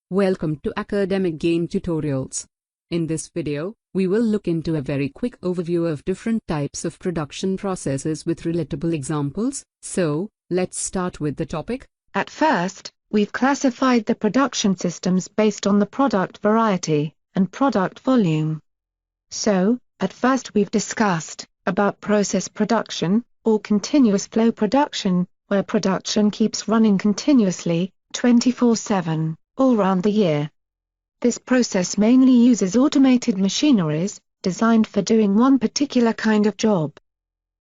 Welcome to Academic Game Tutorials. In this video, we will look into a very quick overview of different types of production processes with relatable examples. So, let's start with the topic. At first, we've classified the production systems based on the product variety and product volume. So, at first we've discussed about process production, or continuous flow production, where production keeps running continuously, 24/7. All round the year. This process mainly uses automated machineries, designed for doing one particular kind of job.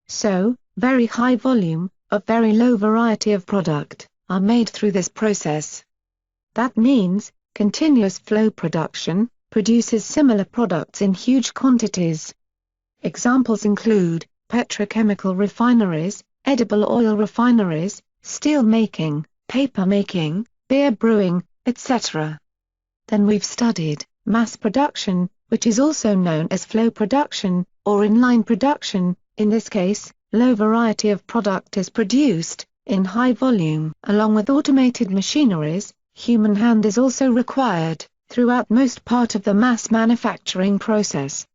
So, very high volume, of very low variety of product, are made through this process. That means, continuous flow production, produces similar products in huge quantities. Examples include, petrochemical refineries, edible oil refineries, steel making, paper making, beer brewing, etc. Then we've studied mass production, which is also known as flow production, or inline production. In this case, low variety of product is produced, in high volume. Along with automated machineries, human hand is also required, throughout most part of the mass manufacturing process.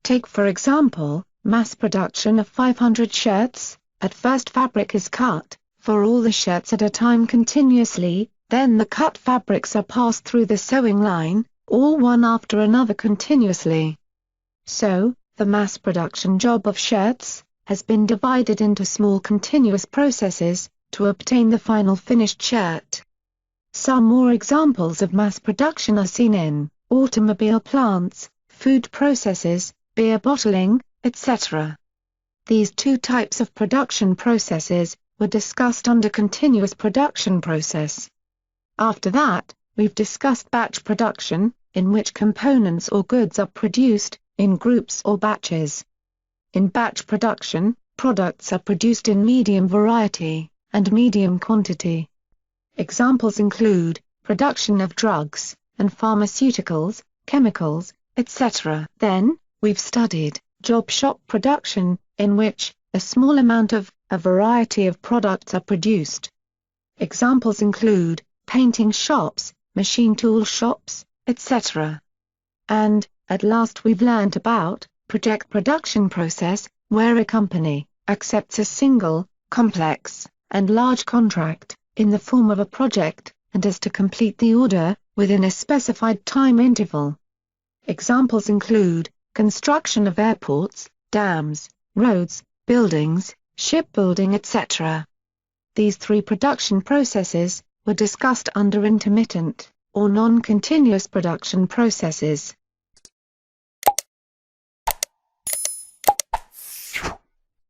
Take for example, mass production of 500 shirts. At first fabric is cut, for all the shirts at a time continuously. Then the cut fabrics are passed through the sewing line, all one after another continuously. So, the mass production job of shirts has been divided into small continuous processes to obtain the final finished shirt. Some more examples of mass production are seen in automobile plants, food processes, beer bottling, etc. These two types of production processes were discussed under continuous production process. After that, we've discussed batch production, in which components or goods are produced, in groups or batches. In batch production, products are produced in medium variety, and medium quantity. Examples include, production of drugs, and pharmaceuticals, chemicals, etc. Then, we've studied, job shop production, in which, a small amount of, a variety of products are produced. Examples include, painting shops, machine tool shops, etc. And, at last we've learnt about, project production process, where a company accepts a single, complex, and large contract, in the form of a project, and has to complete the order, within a specified time interval. Examples include, construction of airports, dams, roads, buildings, shipbuilding etc. These three production processes were discussed under intermittent, or non-continuous production processes.